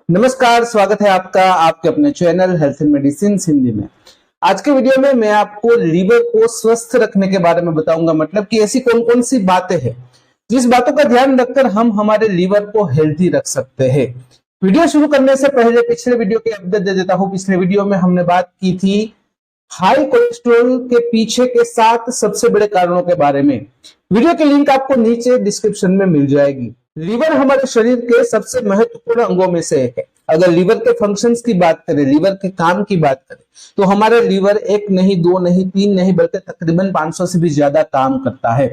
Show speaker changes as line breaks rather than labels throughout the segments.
नमस्कार, स्वागत है आपका आपके अपने channel health and medicine Hindi में। आज के वीडियो में मैं आपको लीवर को स्वस्थ रखने के बारे में बताऊंगा। मतलब कि ऐसी कौन कौन सी बातें हैं जिस बातों का ध्यान रखकर हम हमारे लीवर को हेल्थी रख सकते हैं। वीडियो शुरू करने से पहले पिछले वीडियो की अपडेट दे देता हूं। पिछले वीडियो में हमने बात की थी हाई कोलेस्ट्रॉल के पीछे के 7 सबसे बड़े कारणों के बारे में। वीडियो की लिंक आपको नीचे डिस्क्रिप्शन में मिल जाएगी। लीवर हमारे शरीर के सबसे महत्वपूर्ण अंगों में से एक है। अगर लीवर के फंक्शंस की बात करें, लीवर के काम की बात करें, तो हमारा लीवर एक नहीं, दो नहीं, तीन नहीं, बल्कि तकरीबन 500 से भी ज्यादा काम करता है।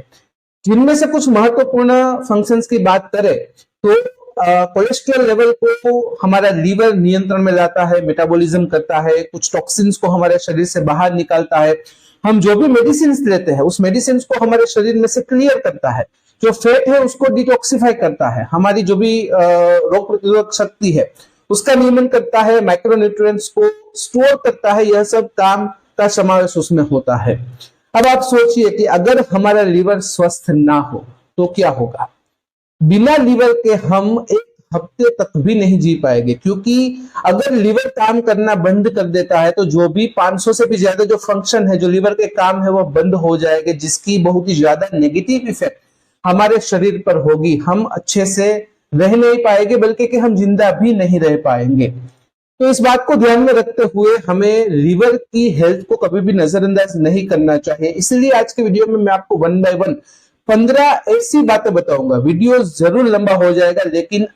जिनमें से कुछ महत्वपूर्ण फंक्शंस की बात करें तो कोलेस्ट्रॉल लेवल को हमारा लीवर नियंत्रण में लाता है, मेटाबॉलिज्म करता है, कुछ टॉक्सिन्स को हमारे शरीर से बाहर निकालता है। हम जो भी मेडिसिन लेते हैं उस मेडिसिन को हमारे शरीर में से क्लियर करता है। जो फैट है उसको डिटॉक्सिफाई करता है। हमारी जो भी रोग प्रतिरोधक शक्ति है उसका नियमन करता है, माइक्रोन्यूट्रिएंट्स को स्टोर करता है। यह सब काम का समावेश उसमें होता है। अब आप सोचिए कि अगर हमारा लीवर स्वस्थ ना हो तो क्या होगा। बिना लीवर के हम एक हफ्ते तक भी नहीं जी पाएंगे, क्योंकि अगर लीवर काम करना बंद कर देता है तो जो भी 500 से भी ज्यादा जो फंक्शन है, जो लीवर के काम है, वो बंद हो जाएंगे, जिसकी बहुत ही ज्यादा नेगेटिव इफेक्ट हमारे शरीर पर होगी। हम अच्छे से रह नहीं पाएंगे, बल्कि कि हम जिंदा भी नहीं रह पाएंगे। तो इस बात को ध्यान में रखते हुए हमें लीवर की हेल्थ को कभी भी नजरअंदाज नहीं करना चाहिए। इसलिए आज के वीडियो में मैं आपको 1 बाय 1 15 ऐसी बातें बताऊंगा। वीडियो जरूर लंबा हो जाएगा, लेकिन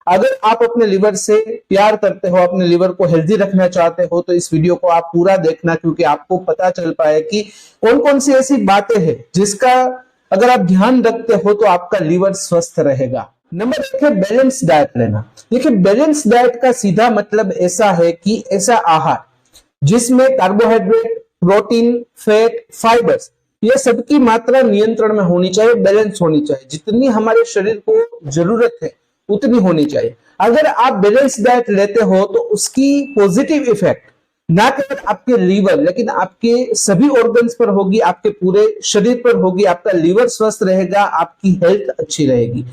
अगर आप अपने लीवर से प्यार करते हो, अपने लीवर को हेल्दी रखना चाहते हो, तो इस वीडियो को आप पूरा देखना, क्योंकि आपको पता चल पाए कि कौन कौन सी ऐसी बातें हैं जिसका अगर आप ध्यान रखते हो तो आपका लीवर स्वस्थ रहेगा। नंबर 1 है बैलेंस डाइट लेना। देखिए, बैलेंस डाइट का सीधा मतलब ऐसा है कि ऐसा आहार जिसमें कार्बोहाइड्रेट, प्रोटीन, फैट, फाइबर्स, ये सबकी मात्रा नियंत्रण में होनी चाहिए, बैलेंस होनी चाहिए। जितनी हमारे शरीर को जरूरत है उतनी होनी चाहिए। अगर आप बैलेंस डाइट लेते हो तो उसकी पॉजिटिव इफेक्ट ना केवल आपके लीवर लेकिन आपके सभी ऑर्गन्स पर होगी, आपके पूरे शरीर पर होगी। आपका लीवर स्वस्थ रहेगा, आपकी हेल्थ अच्छी रहेगी।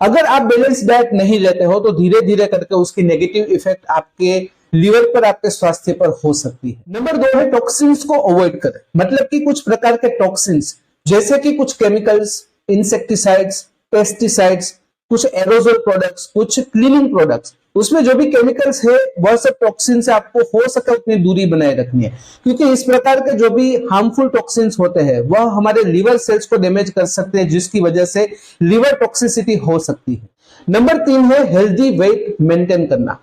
अगर आप बैलेंस डाइट नहीं लेते हो तो धीरे धीरे करके उसकी नेगेटिव इफेक्ट आपके लीवर पर, आपके स्वास्थ्य पर हो सकती है। नंबर 2 है टॉक्सिन्स को अवॉइड करें। मतलब कि कुछ प्रकार के टॉक्सिन्स, जैसे कि कुछ केमिकल्स, इंसेक्टिसाइड्स, पेस्टिसाइड्स, कुछ एरोजोल प्रोडक्ट्स, कुछ क्लीनिंग प्रोडक्ट्स, उसमें जो भी केमिकल्स है वह सब टॉक्सिन से आपको हो सके उतनी दूरी बनाए रखनी है, क्योंकि इस प्रकार के जो भी हार्मफुल टॉक्सिन्स होते हैं वह हमारे लीवर सेल्स को डैमेज कर सकते हैं, जिसकी वजह से लीवर टॉक्सिसिटी हो सकती है। नंबर 3 है हेल्दी वेट मेंटेन करना।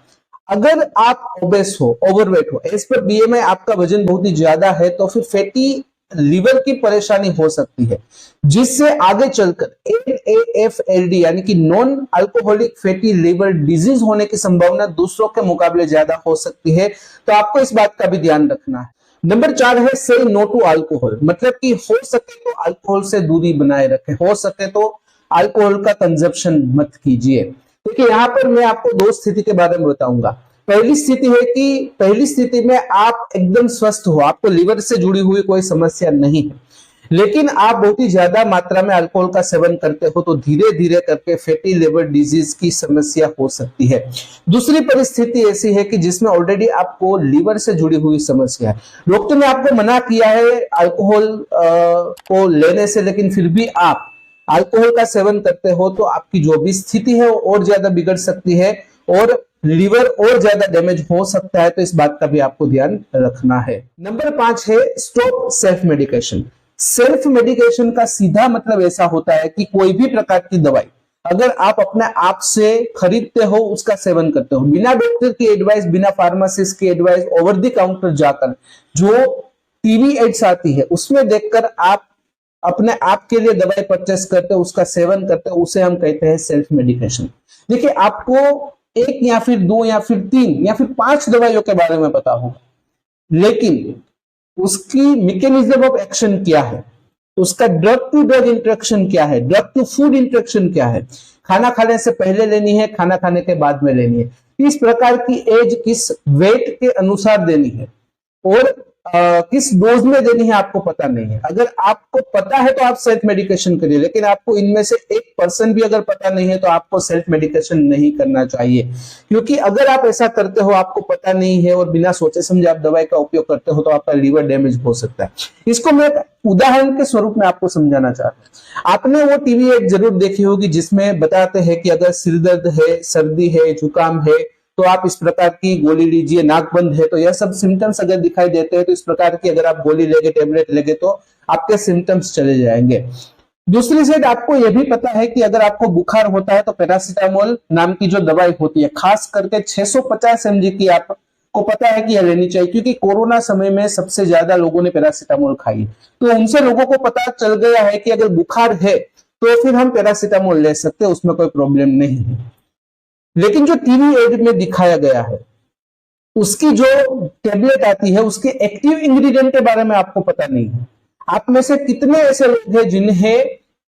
अगर आप ओबेस हो, ओवरवेट हो, एज पर बीएमआई आपका वजन बहुत ही ज्यादा है, तो फिर फैटी लीवर की परेशानी हो सकती है, जिससे आगे चलकर NAFLD यानी कि non alcoholic fatty liver disease होने की संभावना दूसरों के मुकाबले ज्यादा हो सकती है। तो आपको इस बात का भी ध्यान रखना है। नंबर 4 है से नो टू अल्कोहल। मतलब कि हो सके तो अल्कोहल से दूरी बनाए रखें, हो सके तो अल्कोहल का कंजप्शन मत कीजिए। देखिए, यहाँ पर मैं आपको 2 स्थिति के बारे में बताऊंगा। पहली स्थिति है कि पहली स्थिति में आप एकदम स्वस्थ हो, आपको लीवर से जुड़ी हुई कोई समस्या नहीं है, लेकिन आप बहुत ही ज्यादा मात्रा में अल्कोहल का सेवन करते हो, तो धीरे धीरे करके फैटी लिवर डिजीज की समस्या हो सकती है। दूसरी परिस्थिति ऐसी है कि जिसमें ऑलरेडी आपको लीवर से जुड़ी हुई समस्या है। डॉक्टर ने आपको मना किया है अल्कोहल को लेने से, लेकिन फिर भी आप अल्कोहल का सेवन करते हो, तो आपकी जो भी स्थिति है वो और ज्यादा बिगड़ सकती है और लीवर और ज्यादा डैमेज हो सकता है। तो इस बात का भी आपको ध्यान रखना है। नंबर 5 है stop self medication. Self medication का सीधा मतलब ऐसा होता है कि कोई भी प्रकार की दवाई अगर आप अपने आप से खरीदते हो, उसका सेवन करते हो, बिना डॉक्टर की एडवाइस, बिना फार्मासिस्ट की एडवाइस, ओवर द काउंटर जाकर जो टीवी एड्स आती है उसमें देखकर आप अपने आप के लिए दवाई परचेस करते हो, उसका सेवन करते हो, उसे हम कहते हैं सेल्फ मेडिकेशन। देखिए, आपको 1 या फिर 2 या फिर 3 या फिर 5 दवाइयों के बारे में पता होगा, लेकिन उसकी मैकेनिज्म ऑफ एक्शन क्या है, उसका ड्रग टू ड्रग इंटरेक्शन क्या है, ड्रग टू फूड इंटरेक्शन क्या है, खाना खाने से पहले लेनी है, खाना खाने के बाद में लेनी है, किस प्रकार की एज, किस वेट के अनुसार देनी है, और किस डोज में देनी है आपको पता नहीं है। अगर आपको पता है तो आप सेल्फ मेडिकेशन करिए, लेकिन आपको इनमें से 1% भी अगर पता नहीं है तो आपको सेल्फ मेडिकेशन नहीं करना चाहिए। क्योंकि अगर आप ऐसा करते हो, आपको पता नहीं है और बिना सोचे समझे आप दवाई का उपयोग करते हो, तो आपका लीवर डैमेज हो सकता है। इसको मैं उदाहरण के स्वरूप में आपको समझाना चाहता हूं। आपने वो टीवी एड जरूर देखी होगी जिसमें बताते हैं कि अगर सिर दर्द है, सर्दी है, जुकाम है तो आप इस प्रकार की गोली लीजिए, नाक बंद है तो यह सब सिम्टम्स अगर दिखाई देते हैं तो इस प्रकार की अगर आप गोली लेंगे, टेबलेट लेंगे तो आपके सिम्टम्स चले जाएंगे। दूसरी साइड आपको यह भी पता है कि अगर आपको बुखार होता है तो पैरासीटामोल नाम की जो दवाई होती है, खास करके 650 mg की आपको पता है कि यह लेनी चाहिए, क्योंकि कोरोना समय में सबसे ज्यादा लोगों ने पैरासीटामोल खाई। तो उनसे लोगों को पता चल गया है कि अगर बुखार है तो फिर हम पैरासीटामोल ले सकते हैं, उसमें कोई प्रॉब्लम नहीं है। लेकिन जो टीवी एड में दिखाया गया है उसकी जो टेबलेट आती है उसके एक्टिव इंग्रेडिएंट के बारे में आपको पता नहीं है। आप में से कितने ऐसे लोग हैं जिन्हें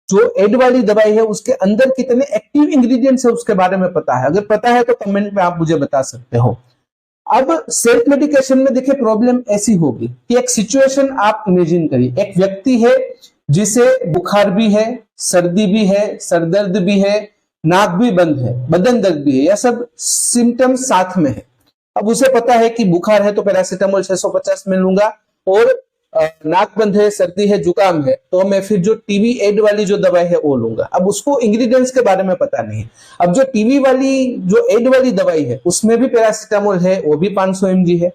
जो एड वाली दवाई है उसके अंदर कितने एक्टिव इंग्रेडिएंट्स है उसके बारे में पता है? अगर पता है तो कमेंट में आप मुझे बता सकते हो। अब सेल्फ मेडिकेशन में देखिए प्रॉब्लम ऐसी होगी कि एक सिचुएशन आप इमेजिन करिए, एक व्यक्ति है जिसे बुखार भी है, सर्दी भी है, सरदर्द भी है, नाक भी बंद है, बदन दर्द भी है, यह सब सिम्टम्स साथ में है। अब उसे पता है कि बुखार है तो पैरासीटामोल 650 में लूंगा, और नाक बंद है, सर्दी है, जुकाम है तो मैं फिर जो टीवी एड वाली जो दवाई है वो लूंगा। अब उसको इंग्रेडिएंट्स के बारे में पता नहीं है। अब जो टीवी वाली जो एड वाली दवाई है उसमें भी पैरासीटामोल है, वो भी 500 mg है।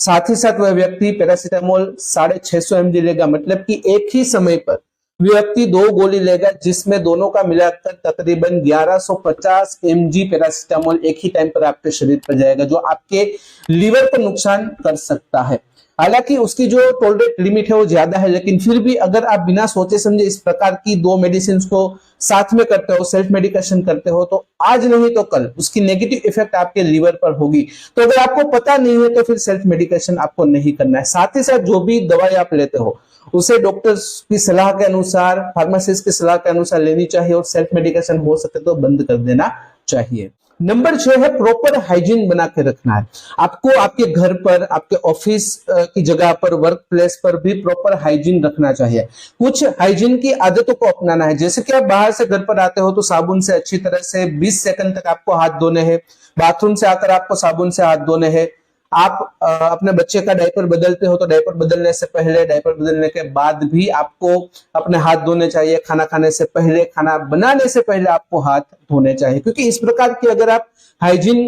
साथ ही साथ वह व्यक्ति पैरासीटामोल 650 mg लेगा, मतलब कि एक ही समय पर व्यक्ति 2 गोली लेगा, जिसमें दोनों का मिलाकर तकरीबन 1150 mg पैरासीटामोल एक ही टाइम पर आपके शरीर पर जाएगा, जो आपके लीवर को नुकसान कर सकता है। हालांकि उसकी जो टॉलरेट लिमिट है वो ज्यादा है, लेकिन फिर भी अगर आप बिना सोचे समझे इस प्रकार की 2 मेडिसिन को साथ में करते हो, सेल्फ मेडिकेशन करते हो, तो आज नहीं तो कल उसकी नेगेटिव इफेक्ट आपके लीवर पर होगी। तो अगर आपको पता नहीं है तो फिर सेल्फ मेडिकेशन आपको नहीं करना है। साथ ही साथ जो भी दवाई आप लेते हो उसे डॉक्टर्स की सलाह के अनुसार, फार्मासिस्ट की सलाह के अनुसार लेनी चाहिए, और सेल्फ मेडिकेशन हो सके तो बंद कर देना चाहिए। नंबर 6 है प्रॉपर हाइजीन बना के रखना है। आपको आपके घर पर, आपके ऑफिस की जगह पर, वर्क प्लेस पर भी प्रॉपर हाइजीन रखना चाहिए। कुछ हाइजीन की आदतों को अपनाना है, जैसे कि आप बाहर से घर पर आते हो तो साबुन से अच्छी तरह से 20 सेकंड तक आपको हाथ धोने हैं। बाथरूम से आकर आपको साबुन से हाथ धोने हैं। आप अपने बच्चे का डायपर बदलते हो तो डायपर बदलने से पहले, डायपर बदलने के बाद भी आपको अपने हाथ धोने चाहिए। खाना खाने से पहले, खाना बनाने से पहले आपको हाथ धोने चाहिए, क्योंकि इस प्रकार की अगर आप हाइजीन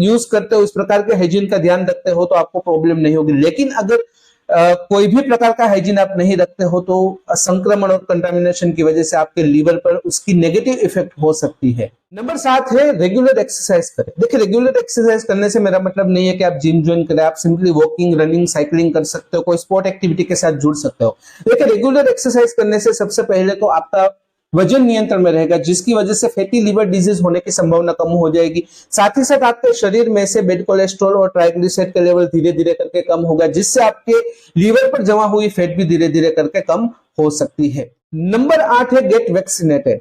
यूज करते हो, इस प्रकार के हाइजीन का ध्यान रखते हो तो आपको प्रॉब्लम नहीं होगी। लेकिन अगर कोई भी प्रकार का हाइजीन आप नहीं रखते हो तो संक्रमण और कंटामिनेशन की वजह से आपके लीवर पर उसकी नेगेटिव इफेक्ट हो सकती है। नंबर 7 है रेगुलर एक्सरसाइज करें। देखिए, रेगुलर एक्सरसाइज करने से मेरा मतलब नहीं है कि आप जिम ज्वाइन करें, आप सिंपली वॉकिंग, रनिंग, साइकिलिंग कर सकते हो, कोई स्पोर्ट एक्टिविटी के साथ जुड़ सकते हो। देखिए, रेगुलर एक्सरसाइज करने से सबसे पहले तो आपका वजन नियंत्रण में रहेगा, जिसकी वजह से फैटी लीवर डिजीज होने की संभावना कम हो जाएगी। साथ ही साथ आपके शरीर में से बैड कोलेस्ट्रॉल और ट्राइग्लिसराइड का लेवल धीरे धीरे करके कम होगा, जिससे आपके लीवर पर जमा हुई फैट भी धीरे धीरे करके कम हो सकती है। नंबर 8 है गेट वैक्सीनेटेड।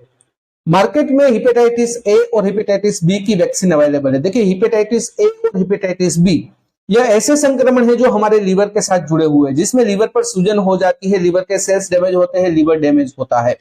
मार्केट में हेपेटाइटिस ए और हेपेटाइटिस बी की वैक्सीन अवेलेबल है। देखिए, हेपेटाइटिस ए और हेपेटाइटिस बी यह ऐसे संक्रमण है जो हमारे लीवर के साथ जुड़े हुए हैं, जिसमें लीवर पर सूजन हो जाती है, लीवर के सेल्स डैमेज होते हैं, लीवर डैमेज होता है।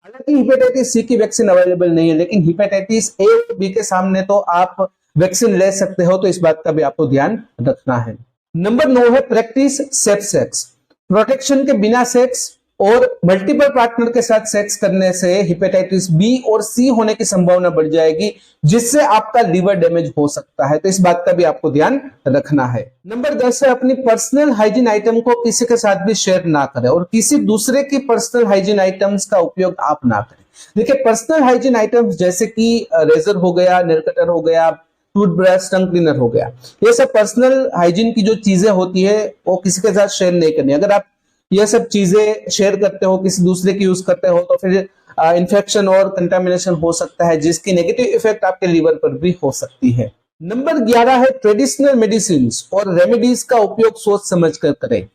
हालांकि हेपेटाइटिस सी की वैक्सीन अवेलेबल नहीं है, लेकिन हेपेटाइटिस ए और बी के सामने तो आप वैक्सीन ले सकते हो, तो इस बात का भी आपको ध्यान रखना है। नंबर 9 है प्रैक्टिस सेफ सेक्स। प्रोटेक्शन के बिना सेक्स और मल्टीपल पार्टनर के साथ सेक्स करने से हेपेटाइटिस बी और सी होने की संभावना बढ़ जाएगी, जिससे आपका लीवर डैमेज हो सकता है, तो इस बात का भी आपको ध्यान रखना है। नंबर 10 है अपनी पर्सनल हाइजीन आइटम को किसी के साथ भी शेयर ना करें, और किसी दूसरे की पर्सनल हाइजीन आइटम्स का उपयोग आप ना करें। देखिए, पर्सनल हाइजीन आइटम्स जैसे कि रेजर हो गया, नेल कटर हो गया, टूथब्रश, टंग क्लीनर हो गया, ये सब पर्सनल हाइजीन की जो चीजें होती है वो किसी के साथ शेयर नहीं करनी। अगर आप ये सब चीजें शेयर करते हो, किसी दूसरे की यूज करते हो, तो फिर इन्फेक्शन और कंटामिनेशन हो सकता है, जिसकी नेगेटिव इफेक्ट आपके लीवर पर भी हो सकती है। नंबर 11 है ट्रेडिशनल मेडिसिन और रेमेडीज का उपयोग सोच समझ कर करें।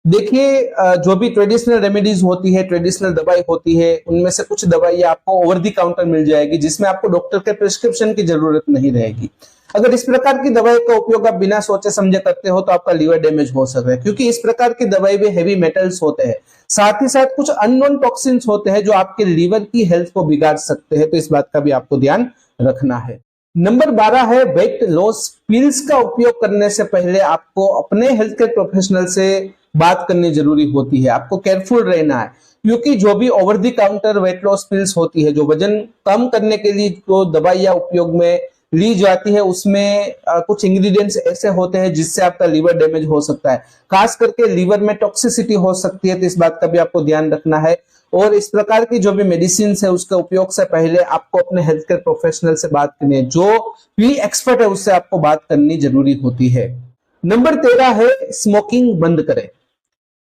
देखिए, जो भी ट्रेडिशनल रेमेडीज होती है, ट्रेडिशनल दवाई होती है, उनमें से कुछ दवाई आपको ओवर द काउंटर मिल जाएगी, जिसमें आपको डॉक्टर के प्रिस्क्रिप्शन की जरूरत नहीं रहेगी। अगर इस प्रकार की दवाई का उपयोग आप बिना सोचे समझे करते हो तो आपका लीवर डैमेज हो सकता है, क्योंकि इस प्रकार की दवाई में हेवी मेटल्स होते हैं, साथ ही साथ कुछ अननोन टॉक्सिन्स होते हैं जो आपके लीवर की हेल्थ को बिगाड़ सकते हैं। तो इस बात का भी आपको ध्यान रखना है। नंबर 12 है वेट लॉस पिल्स का उपयोग करने से पहले आपको अपने हेल्थ केयर प्रोफेशनल से बात करनी जरूरी होती है। आपको केयरफुल रहना है, क्योंकि जो भी over the counter weight loss pills होती है, जो वजन कम करने के लिए जो दवाइयां उपयोग में ली जाती है, उसमें कुछ इंग्रेडिएंट्स ऐसे होते हैं जिससे आपका लीवर डैमेज हो सकता है, खास करके लीवर में टॉक्सिसिटी हो सकती है। तो इस बात का भी आपको ध्यान रखना है। और इस प्रकार की जो भी मेडिसिन है उसके उपयोग से पहले आपको अपने हेल्थ केयर प्रोफेशनल से बात करनी है, जो भी एक्सपर्ट है उससे आपको बात करनी जरूरी होती है। नंबर 13 है स्मोकिंग बंद करें।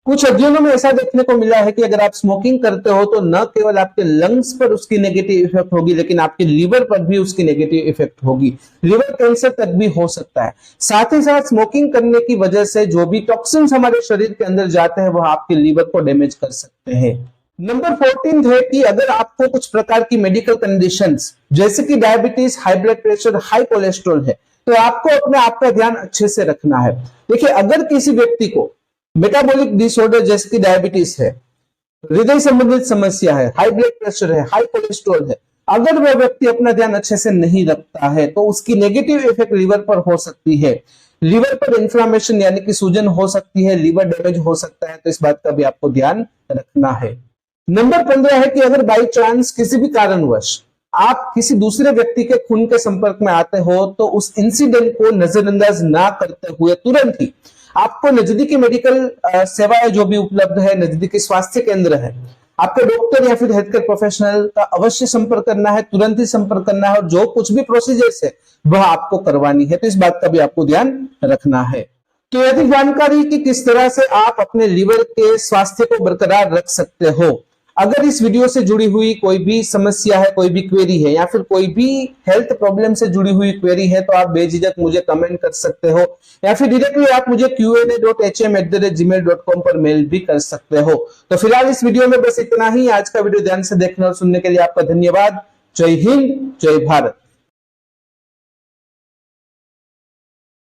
कुछ अध्ययनों में ऐसा देखने को मिला है कि अगर आप स्मोकिंग करते हो तो न केवल आपके लंग्स पर उसकी नेगेटिव इफेक्ट होगी, लेकिन आपके लीवर पर भी उसकी नेगेटिव इफेक्ट होगी, लीवर कैंसर तक भी हो सकता है। साथ ही साथ स्मोकिंग करने की वजह से जो भी टॉक्सिन्स हमारे शरीर के अंदर जाते हैं वह आपके लीवर को डैमेज कर सकते हैं। नंबर 14 है कि अगर आपको कुछ प्रकार की मेडिकल कंडीशंस जैसे कि diabetes, high blood pressure, high cholesterol है, तो आपको अपने आप का ध्यान अच्छे से रखना है। देखिए, अगर किसी व्यक्ति को मेटाबॉलिक डिसऑर्डर जैसे कि डायबिटीज है, हृदय संबंधित समस्या है, हाई ब्लड प्रेशर है, हाई कोलेस्ट्रॉल है, अगर वह व्यक्ति अपना ध्यान अच्छे से नहीं रखता है तो उसकी नेगेटिव इफेक्ट लीवर पर हो सकती है। लीवर पर इंफ्लेमेशन यानी कि सूजन हो सकती है, लीवर डैमेज हो सकता है। तो इस बात का भी आपको ध्यान रखना है। नंबर 15 है कि अगर बाई चांस किसी भी कारणवश आप किसी दूसरे व्यक्ति के खून के संपर्क में आते हो तो उस इंसिडेंट को नजरअंदाज ना करते हुए तुरंत ही आपको नजदीकी मेडिकल सेवाएं जो भी उपलब्ध है, नजदीकी स्वास्थ्य केंद्र है, आपके डॉक्टर या फिर हेल्थ केयर प्रोफेशनल का अवश्य संपर्क करना है, तुरंत ही संपर्क करना है, और जो कुछ भी प्रोसीजर्स है वह आपको करवानी है। तो इस बात का भी आपको ध्यान रखना है। तो यदि जानकारी कि किस तरह से आप अपने लीवर के स्वास्थ्य को बरकरार रख सकते हो, अगर इस वीडियो से जुड़ी हुई कोई भी समस्या है, कोई भी क्वेरी है, या फिर कोई भी हेल्थ प्रॉब्लम से जुड़ी हुई क्वेरी है, तो आप बेझिझक मुझे कमेंट कर सकते हो, या फिर डायरेक्टली आप मुझे qa.hm@gmail.com पर मेल भी कर सकते हो। तो फिलहाल इस वीडियो में बस इतना ही। आज का वीडियो ध्यान से देखने और सुनने के लिए आपका धन्यवाद। जय हिंद, जय भारत।